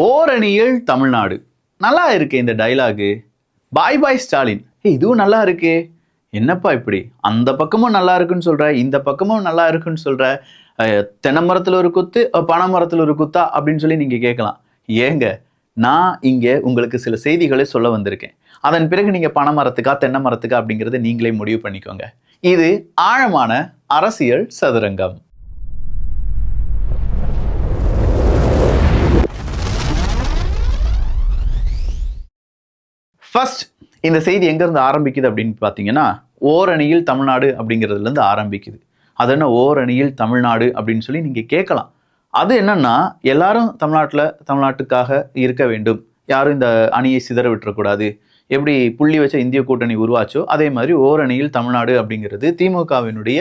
ஓரணியில் தமிழ்நாடு. நல்லா இருக்கு இந்த டைலாகு. பாய் பாய் ஸ்டாலின். இதுவும் நல்லா இருக்கே. என்னப்பா இப்படி அந்த பக்கமும் நல்லா இருக்குன்னு சொல்ற, இந்த பக்கமும் நல்லா இருக்குன்னு சொல்ற, தென்னை மரத்துல ஒரு குத்து பனை மரத்துல ஒரு குத்தா அப்படின்னு சொல்லி நீங்க கேட்கலாம். ஏங்க, நான் இங்க உங்களுக்கு சில செய்திகளை சொல்ல வந்திருக்கேன். அதன் பிறகு நீங்க பனை மரத்துக்கா தென்னை மரத்துக்கா அப்படிங்கறத நீங்களே முடிவு பண்ணிக்கோங்க. இது ஆழமான அரசியல் சதுரங்கம். ஃபர்ஸ்ட் இந்த செய்தி எங்கேருந்து ஆரம்பிக்குது அப்படின்னு பார்த்தீங்கன்னா, ஓரணியில் தமிழ்நாடு அப்படிங்கிறதுலேருந்து ஆரம்பிக்குது. அது என்ன ஓரணியில் தமிழ்நாடு அப்படின்னு சொல்லி நீங்கள் கேட்கலாம். அது என்னன்னா, எல்லாரும் தமிழ்நாட்டுக்காக இருக்க வேண்டும், யாரும் இந்த அணியை சிதற விட்டுறக்கூடாது. எப்படி புள்ளி வச்ச இந்திய கூட்டணி உருவாச்சோ அதே மாதிரி ஓரணியில் தமிழ்நாடு அப்படிங்கிறது திமுகவினுடைய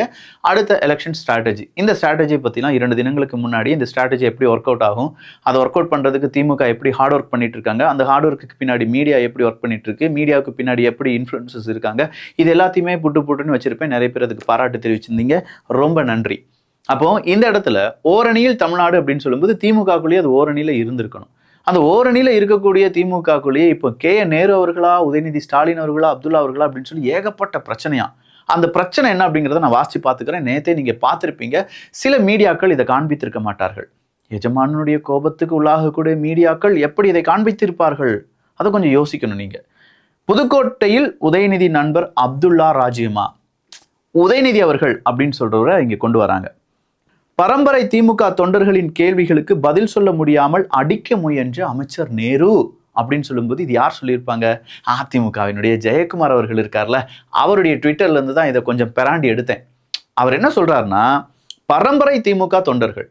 அடுத்த எலெக்ஷன் ஸ்ட்ராட்டஜி. இந்த ஸ்ட்ராட்டஜியை பற்றிலாம் 2 தினங்களுக்கு முன்னாடி இந்த ஸ்ட்ராட்டஜி எப்படி ஒர்க் அவுட் ஆகும், அதை ஒர்க் அவுட் பண்ணுறதுக்கு திமுக எப்படி ஹார்ட் ஒர்க் பண்ணிட்டு இருக்காங்க, அந்த ஹார்ட் ஒர்க்கு பின்னாடி மீடியா எப்படி ஒர்க் பண்ணிட்டு இருக்கு, மீடியாவுக்கு பின்னாடி எப்படி இன்ஃப்ளூயன்சஸ் இருக்காங்க, இது எல்லாத்தையுமே புட்டுன்னு வச்சிருப்பேன். நிறைய பேர் அதுக்கு பாராட்டு தெரிவிச்சிருந்தீங்க, ரொம்ப நன்றி. அப்போ இந்த இடத்துல ஓரணியில் தமிழ்நாடு அப்படின்னு சொல்லும்போது திமுகக்குள்ளேயே அது ஓரணியில இருந்திருக்கணும். அந்த ஓரணியில இருக்கக்கூடிய திமுகக்குள்ளேயே இப்போ நேரு அவர்களா, உதயநிதி ஸ்டாலின் அவர்களா, அப்துல்லா அவர்களா அப்படின்னு சொல்லி ஏகப்பட்ட பிரச்சனையா. அந்த பிரச்சனை என்ன அப்படிங்கிறத நான் வாசிச்சு பார்த்துக்கிறேன். நேத்தே நீங்க பார்த்துருப்பீங்க. சில மீடியாக்கள் இதை காண்பித்திருக்க மாட்டார்கள். எஜமானுடைய கோபத்துக்கு உள்ளாகக்கூடிய மீடியாக்கள் எப்படி இதை காண்பித்திருப்பார்கள், அதை கொஞ்சம் யோசிக்கணும் நீங்க. புதுக்கோட்டையில் உதயநிதி நண்பர் அப்துல்லா ராஜியமா, உதயநிதி அவர்கள் அப்படின்னு சொல்றவரை இங்க கொண்டு வராங்க. பரம்பரை திமுக தொண்டர்களின் கேள்விகளுக்கு பதில் சொல்ல முடியாமல் அடிக்க முயன்ற அமைச்சர் நேரு அப்படின்னு சொல்லும்போது இது யார் சொல்லியிருப்பாங்க? அதிமுகவினுடைய ஜெயக்குமார் அவர்கள் இருக்கார்ல, அவருடைய ட்விட்டர்ல இருந்து தான் இதை கொஞ்சம் பெராண்டி எடுத்தேன். அவர் என்ன சொல்றாருன்னா, பரம்பரை திமுக தொண்டர்கள்,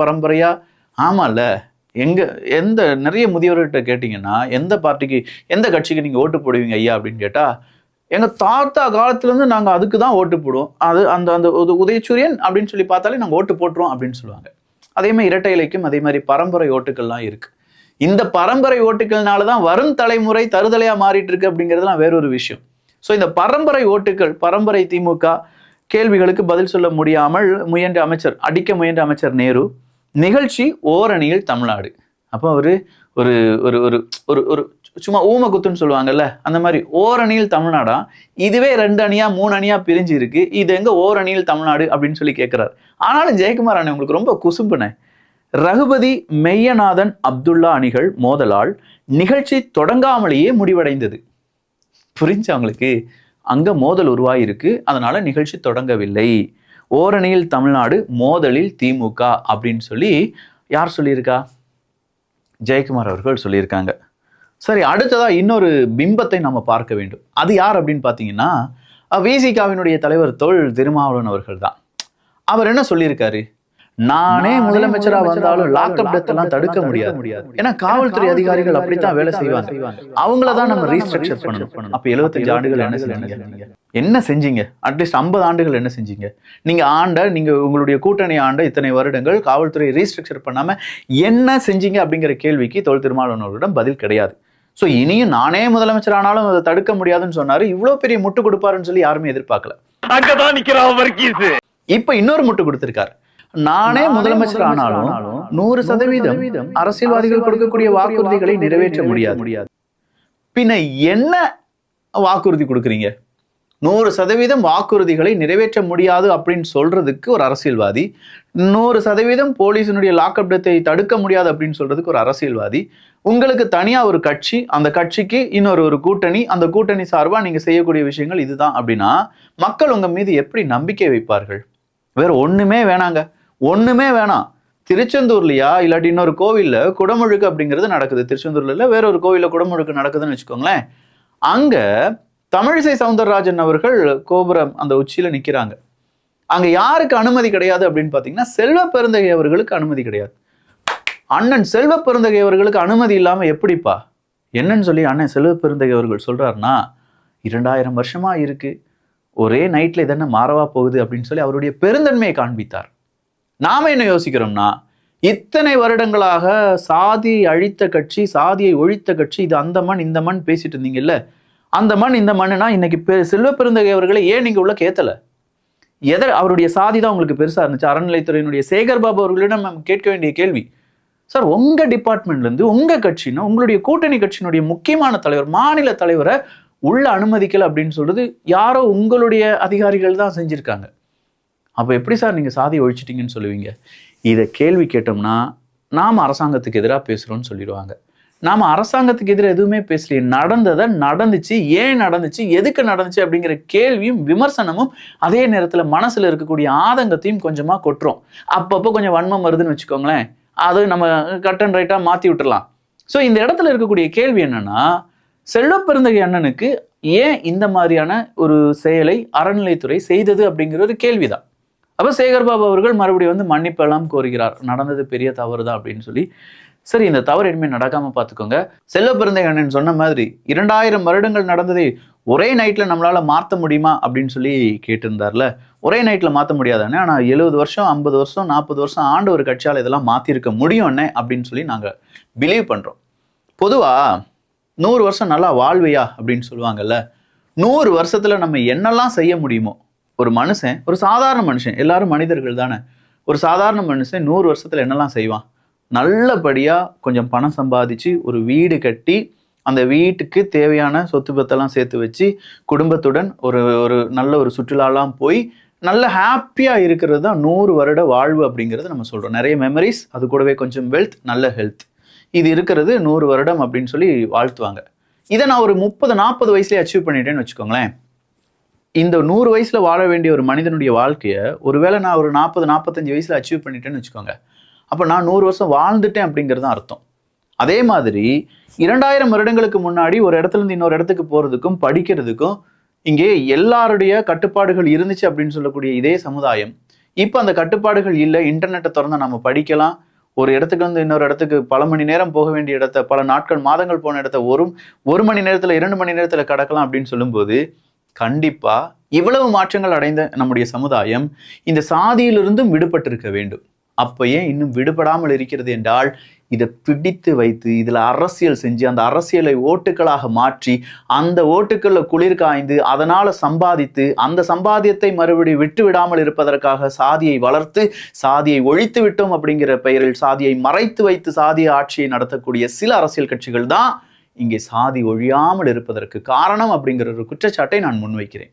பரம்பரையா ஆமால, எந்த நிறைய முதியோர்கிட்ட கேட்டீங்கன்னா எந்த பார்ட்டிக்கு எந்த கட்சிக்கு நீங்க ஓட்டு போடுவீங்க ஐயா அப்படின்னு கேட்டா, எங்க தாத்தா காலத்துல இருந்து நாங்க அதுக்கு தான் ஓட்டு போடுவோம், அது அந்த அந்த உதயசூரியன் அப்படின்னு சொல்லி பார்த்தாலே நாங்க ஓட்டு போட்டுருவோம் அப்படின்னு சொல்லுவாங்க. அதே மாதிரி இரட்டை இலைக்கும் அதே மாதிரி பரம்பரை ஓட்டுக்கள்லாம் இருக்கு. இந்த பரம்பரை ஓட்டுகள்னாலதான் வரும் தலைமுறை தருதலையா மாறிட்டு இருக்கு அப்படிங்கிறதுலாம் வேறொரு விஷயம். ஸோ இந்த பரம்பரை ஓட்டுகள், பரம்பரை திமுக கேள்விகளுக்கு பதில் சொல்ல முடியாமல் அடிக்க முயன்ற அமைச்சர் நேரு நிகழ்ச்சி ஓரணியில் தமிழ்நாடு. அப்போ அவரு ஒரு ஒரு ஒரு ஒரு சும்மா ஊம குத்துன்னு சொல்லுவாங்கல்ல, அந்த மாதிரி ஓரணியில் தமிழ்நாடா, இதுவே 2 அணியா 3 அணியா பிரிஞ்சு இருக்கு, இது எங்க ஓரணியில் தமிழ்நாடு அப்படின்னு சொல்லி கேட்கிறார். ஆனாலும் ஜெயக்குமார் அண்ணன் உங்களுக்கு ரொம்ப குசும்புன. ரகுபதி மெய்யநாதன் அப்துல்லா அணிகள் மோதலால் நிகழ்ச்சி தொடங்காமலேயே முடிவடைந்தது. புரிஞ்சு அவங்களுக்கு? அங்க மோதல் உருவாயிருக்கு, அதனால நிகழ்ச்சி தொடங்கவில்லை. ஓரணியில் தமிழ்நாடு, மோதலில் திமுக அப்படின்னு சொல்லி யார் சொல்லியிருக்கா? ஜெயக்குமார் அவர்கள் சொல்லியிருக்காங்க. சரி, அடுத்ததா இன்னொரு பிம்பத்தை நம்ம பார்க்க வேண்டும். அது யார் அப்படின்னு பார்த்தீங்கன்னா, விசிகாவினுடைய தலைவர் தொல் திருமாவளவன் அவர்கள் தான். அவர் என்ன சொல்லியிருக்காரு? நானே முதலமைச்சரா வந்தாலும் லாக்அப் டெத் எல்லாம் தடுக்க முடியாது. ஏன்னா காவல்துறை அதிகாரிகள் அப்படித்தான் வேலை செய்வாங்க. அவங்களதான் நம்ம ரீஸ்ட்ரக்சர் பண்ணணும். அப்ப 75 ஆண்டுகள் என்ன செஞ்சீங்க? அட்லீஸ்ட் 50 ஆண்டுகள் என்ன செஞ்சீங்க? நீங்க உங்களுடைய கூட்டணி ஆண்ட இத்தனை வருடங்கள் காவல்துறை ரீஸ்ட்ரக்சர் பண்ணாம என்ன செஞ்சீங்க அப்படிங்கிற கேள்விக்கு தொல் திருமாவளவன் அவர்களிடம் பதில் கிடையாது. ஸோ இனியும் நானே முதலமைச்சர் ஆனாலும் அதை தடுக்க முடியாதுன்னு சொன்னாரு. இவ்வளவு பெரிய முட்டு கொடுப்பாருன்னு சொல்லி யாருமே எதிர்பார்க்கல. இப்ப இன்னொரு முட்டு கொடுத்திருக்காரு. நானே முதலமைச்சர் ஆனாலும் 100% அரசியல்வாதிகள் கொடுக்கக்கூடிய வாக்குறுதிகளை நிறைவேற்ற முடியாது. பின்ன என்ன வாக்குறுதி கொடுக்குறீங்க? 100% வாக்குறுதிகளை நிறைவேற்ற முடியாது அப்படின்னு சொல்றதுக்கு ஒரு அரசியல்வாதி, 100% போலீஸினுடைய லாக்அப் டெத்தை தடுக்க முடியாது அப்படின்னு சொல்றதுக்கு ஒரு அரசியல்வாதி, உங்களுக்கு தனியா ஒரு கட்சி, அந்த கட்சிக்கு இன்னொரு கூட்டணி, அந்த கூட்டணி சார்பா நீங்க செய்யக்கூடிய விஷயங்கள் இதுதான் அப்படின்னா மக்கள் உங்க மீது எப்படி நம்பிக்கை வைப்பார்கள்? வேற ஒண்ணுமே வேணாங்க, ஒண்ணுமே வேணாம். திருச்செந்தூர்லயா இல்லாட்டி இன்னொரு கோவில்ல குடமுழுக்கு அப்படிங்கிறது நடக்குது. திருச்செந்தூர்ல இல்ல, வேற ஒரு கோவில்ல குடமுழுக்கு நடக்குதுன்னு வச்சுக்கோங்களேன். அங்க தமிழிசை சவுந்தரராஜன் அவர்கள் கோபுரம் அந்த உச்சியில நிக்கிறாங்க. அங்க யாருக்கு அனுமதி கிடையாது அப்படின்னு பாத்தீங்கன்னா, செல்வ பெருந்தகை அவர்களுக்கு அனுமதி கிடையாது. அண்ணன் செல்வ பெருந்தகை அவர்களுக்கு அனுமதி இல்லாம எப்படிப்பா? என்னன்னு சொல்லி அண்ணன் செல்வ பெருந்தகை அவர்கள் சொல்றாருன்னா, 2000 வருஷமா இருக்கு, ஒரே நைட்ல இதென்ன மாறவா போகுது அப்படின்னு சொல்லி அவருடைய பெருந்தன்மையை காண்பித்தார். நாம என்ன யோசிக்கிறோம்னா, இத்தனை வருடங்களாக சாதியை அழித்த கட்சி, சாதியை ஒழித்த கட்சி, இது அந்த மண் இந்த மண் பேசிட்டு இருந்தீங்கல்ல, அந்த மண் இந்த மண்ணுனா இன்னைக்கு செல்வ பெருந்தகை அவர்களை ஏன் நீங்க உள்ள கேத்தல? அவருடைய சாதி தான் உங்களுக்கு பெருசா இருந்துச்சு? அறநிலைத்துறையினுடைய சேகர் பாபு அவர்களிடம் நம்ம கேட்க வேண்டிய கேள்வி, சார் உங்க டிபார்ட்மெண்ட்ல இருந்து உங்க கட்சினா உங்களுடைய கூட்டணி கட்சியினுடைய முக்கியமான தலைவர், மாநில தலைவரை உள்ள அனுமதிக்கல அப்படின்னு சொல்றது யாரோ உங்களுடைய அதிகாரிகள் தான் செஞ்சிருக்காங்க. அப்ப எப்படி சார் நீங்க சாதியை ஒழிச்சிட்டீங்கன்னு சொல்லுவீங்க? இதை கேள்வி கேட்டோம்னா நாம அரசாங்கத்துக்கு எதிராக பேசுறோம்னு சொல்லிடுவாங்க. நாம அரசாங்கத்துக்கு எதிராக எதுவுமே பேசலையே, நடந்ததை நடந்துச்சு, ஏன் நடந்துச்சு, எதுக்கு நடந்துச்சு அப்படிங்கிற கேள்வியும் விமர்சனமும் அதே நேரத்துல மனசுல இருக்கக்கூடிய ஆதங்கத்தையும் கொஞ்சமா கொட்டுறோம். அப்பப்போ கொஞ்சம் வன்மம் வருதுன்னு வச்சுக்கோங்களேன், அது நம்ம கட் அண்ட் ரைட்டா மாத்தி விட்டுறலாம். ஸோ இந்த இடத்துல இருக்கக்கூடிய கேள்வி என்னன்னா, செல்வப்பெருந்தகை அண்ணனுக்கு ஏன் இந்த மாதிரியான ஒரு செயலை அறநிலைத்துறை செய்தது அப்படிங்கிற ஒரு கேள்விதான். அப்ப சேகர்பாபு அவர்கள் மறுபடியும் வந்து மன்னிப்பு எல்லாம் கோருகிறார், நடந்தது பெரிய தவறு தான் அப்படின்னு சொல்லி. சரி, இந்த தவறு இனிமேல் நடக்காம பார்த்துக்கோங்க. செல்வப்பெருந்தகை அண்ணன் சொன்ன மாதிரி 2000 வருடங்கள் நடந்ததை ஒரே நைட்ல நம்மளால மாற்ற முடியுமா அப்படின்னு சொல்லி கேட்டிருந்தார்ல. ஒரே நைட்ல மாற்ற முடியாதானே, ஆனா 70 வருஷம் 50 வருஷம் 40 வருஷம் ஆண்டு ஒரு கட்சியால் இதெல்லாம் மாத்திருக்க முடியும் அண்ணே அப்படின்னு சொல்லி நாங்க பிலீவ் பண்றோம். பொதுவா 100 வருஷம் நல்லா வாழ்வையா அப்படின்னு சொல்லுவாங்கல்ல. 100 வருஷத்துல நம்ம என்னெல்லாம் செய்ய முடியுமோ, ஒரு மனுஷன், ஒரு சாதாரண மனுஷன், எல்லாரும் மனிதர்கள் தானே, ஒரு சாதாரண மனுஷன் 100 வருஷத்துல என்னெல்லாம் செய்வான்? நல்லபடியா கொஞ்சம் பணம் சம்பாதிச்சு ஒரு வீடு கட்டி அந்த வீட்டுக்கு தேவையான சொத்து பத்தெல்லாம் சேர்த்து வச்சு குடும்பத்துடன் ஒரு ஒரு நல்ல ஒரு சுற்றுலாலாம் போய் நல்ல ஹாப்பியா இருக்கிறது தான் 100 வருட வாழ்வு அப்படிங்கிறது நம்ம சொல்றோம். நிறைய மெமரிஸ், அது கூடவே கொஞ்சம் வெல்த், நல்ல ஹெல்த், இது இருக்கிறது 100 வருடம் அப்படின்னு சொல்லி வாழ்த்துவாங்க. இதை நான் ஒரு 30-40 வயசுலேயே அச்சீவ் பண்ணிட்டேன்னு வச்சுக்கோங்களேன். இந்த 100 வயசுல வாழ வேண்டிய ஒரு மனிதனுடைய வாழ்க்கையை ஒருவேளை நான் ஒரு 40-45 வயசுல அச்சீவ் பண்ணிட்டேன்னு வச்சுக்கோங்க. அப்போ நான் 100 வருஷம் வாழ்ந்துட்டேன் அப்படிங்கிறது தான் அர்த்தம். அதே மாதிரி 2000 வருடங்களுக்கு முன்னாடி ஒரு இடத்துல இருந்து இன்னொரு இடத்துக்கு போறதுக்கும் படிக்கிறதுக்கும் இங்கே எல்லாருடைய கட்டுப்பாடுகள் இருந்துச்சு அப்படின்னு சொல்லக்கூடிய இதே சமுதாயம் இப்போ அந்த கட்டுப்பாடுகள் இல்லை. இன்டர்நெட்டை திறந்து நம்ம படிக்கலாம். ஒரு இடத்துக்கு வந்து இன்னொரு இடத்துக்கு பல மணி நேரம் போக வேண்டிய இடத்த, பல நாட்கள் மாதங்கள் போன இடத்த ஒரு மணி நேரத்துல 2 மணி நேரத்துல கடக்கலாம் அப்படின்னு சொல்லும்போது கண்டிப்பா இவ்வளவு மாற்றங்கள் அடைந்த நம்முடைய சமுதாயம் இந்த சாதியிலிருந்தும் விடுபட்டிருக்க வேண்டும். அப்ப ஏன் இன்னும் விடுபடாமல் இருக்கிறது என்றால், இதை பிடித்து வைத்து இதுல அரசியல் செஞ்சு அந்த அரசியலை ஓட்டுகளாக மாற்றி அந்த ஓட்டுக்கள்ல குளிர் காய்ந்து அதனால சம்பாதித்து அந்த சம்பாத்தியத்தை மறுபடியும் விட்டு விடாமல் இருப்பதற்காக சாதியை வளர்த்து சாதியை ஒழித்து விட்டோம் அப்படிங்கிற பெயரில் சாதியை மறைத்து வைத்து சாதிய ஆட்சியை நடத்தக்கூடிய சில அரசியல் கட்சிகள் தான் இங்கே சாதி ஒழியாமல் இருப்பதற்கு காரணம் அப்படிங்கிற ஒரு குற்றச்சாட்டை நான் முன்வைக்கிறேன்.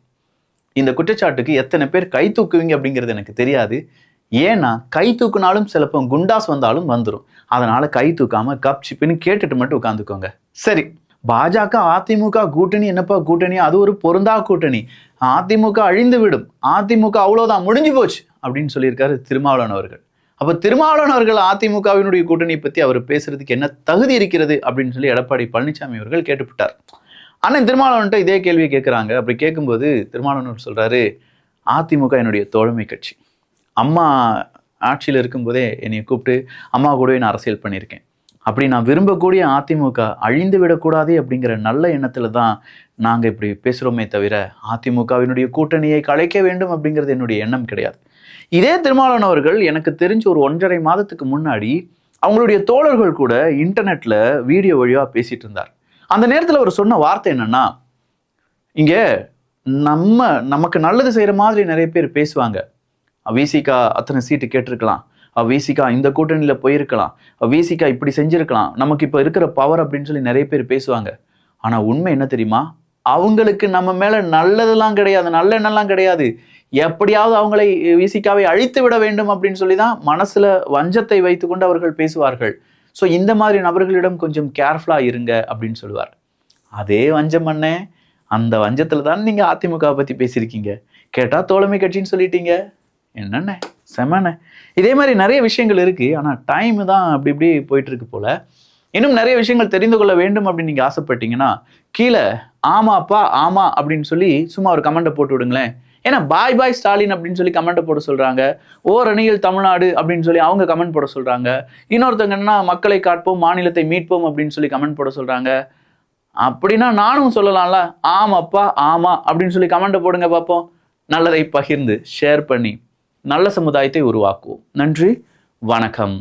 இந்த குற்றச்சாட்டுக்கு எத்தனை பேர் கை தூக்குவீங்க அப்படிங்கிறது எனக்கு தெரியாது. ஏன்னா கை தூக்குனாலும் சிலப்போ குண்டாஸ் வந்தாலும் வந்துடும். அதனால கை தூக்காம கப் சிப்புன்னு கேட்டுட்டு மட்டும் உட்காந்துக்கோங்க. சரி, பாஜக அதிமுக கூட்டணி என்னப்பா கூட்டணி, அது ஒரு பொருந்தா கூட்டணி, அதிமுக அழிந்து விடும், அதிமுக அவ்வளவுதான் முடிஞ்சு போச்சு அப்படின்னு சொல்லியிருக்காரு திருமாவளவன் அவர்கள். அப்ப திருமாவளவன் அவர்கள் அதிமுகவினுடைய கூட்டணி பத்தி அவர் பேசுறதுக்கு என்ன தகுதி இருக்கிறது அப்படின்னு சொல்லி எடப்பாடி பழனிசாமி அவர்கள் கேட்டுவிட்டார். அண்ணன் திருமாவளவன்ட்ட இதே கேள்வியை கேட்கிறாங்க. அப்படி கேட்கும்போது திருமாவளவன் சொல்றாரு, அதிமுக என்னுடைய தோழமை கட்சி, அம்மா ஆட்சியில் இருக்கும்போதே என்னை கூப்பிட்டு அம்மா கூடவே நான் அரசியல் பண்ணியிருக்கேன். அப்படி நான் விரும்பக்கூடிய அதிமுக அழிந்து விடக்கூடாது அப்படிங்கிற நல்ல எண்ணத்துல தான் நாங்க இப்படி பேசுறோமே தவிர அதிமுகவினுடைய கூட்டணியை கலைக்க வேண்டும் அப்படிங்கிறது என்னுடைய எண்ணம் கிடையாது. இதே திருமாவளவன் அவர்கள் எனக்கு தெரிஞ்சு ஒரு 1.5 மாதத்துக்கு முன்னாடி அவங்களுடைய தோழர்கள் கூட இன்டர்நெட்ல வீடியோ வழியா பேசிட்டு இருந்தார். அந்த நேரத்துல அவர் சொன்ன வார்த்தை என்னன்னா, இங்க நமக்கு நல்லது செய்யற மாதிரி நிறைய பேர் பேசுவாங்க. விசிகா அத்தனை சீட்டு கேட்டிருக்கலாம், விசிகா இந்த கூட்டணியில போயிருக்கலாம், விசிகா இப்படி செஞ்சிருக்கலாம், நமக்கு இப்ப இருக்கிற பவர் அப்படின்னு சொல்லி நிறைய பேர் பேசுவாங்க. ஆனா உண்மை என்ன தெரியுமா, அவங்களுக்கு நம்ம மேல நல்லதெல்லாம் கிடையாது, நல்ல எண்ணெல்லாம் கிடையாது. எப்படியாவது அவங்களை விசிகாவை அழித்து விட வேண்டும் அப்படின்னு சொல்லிதான் மனசுல வஞ்சத்தை வைத்துக்கொண்டு அவர்கள் பேசுவார்கள். ஸோ இந்த மாதிரி நபர்களிடம் கொஞ்சம் கேர்ஃபுல்லா இருங்க அப்படின்னு சொல்லுவார். அதே வஞ்சம் அண்ணே, அந்த வஞ்சத்துல தான் நீங்க அதிமுக பத்தி பேசியிருக்கீங்க. கேட்டா தோழமை கட்சின்னு சொல்லிட்டீங்க. என்னண்ணே செமண்ணே. இதே மாதிரி நிறைய விஷயங்கள் இருக்கு. ஆனா டைம் தான் அப்படி இப்படி போயிட்டு இருக்கு போல. இன்னும் நிறைய விஷயங்கள் தெரிந்து கொள்ள வேண்டும் அப்படின்னு நீங்க ஆசைப்பட்டீங்கன்னா கீழே ஆமாப்பா ஆமா அப்படின்னு சொல்லி சும்மா ஒரு கமெண்ட்டை போட்டு விடுங்களேன். ஏன்னா பாய் பாய் ஸ்டாலின் அப்படின்னு சொல்லி கமெண்ட்டை போட சொல்றாங்க. ஓரணியில் தமிழ்நாடு அப்படின்னு சொல்லி அவங்க கமெண்ட் போட சொல்றாங்க. இன்னொருத்தவங்க என்ன மக்களை காட்போம் மாநிலத்தை மீட்போம் அப்படின்னு சொல்லி கமெண்ட் போட சொல்றாங்க. அப்படின்னா நானும் சொல்லலாம்ல, ஆமாப்பா ஆமா அப்படின்னு சொல்லி கமெண்ட்டை போடுங்க பார்ப்போம். நல்லதை பகிர்ந்து ஷேர் பண்ணி நல்ல சமுதாயத்தை உருவாக்குவோம். நன்றி, வணக்கம்.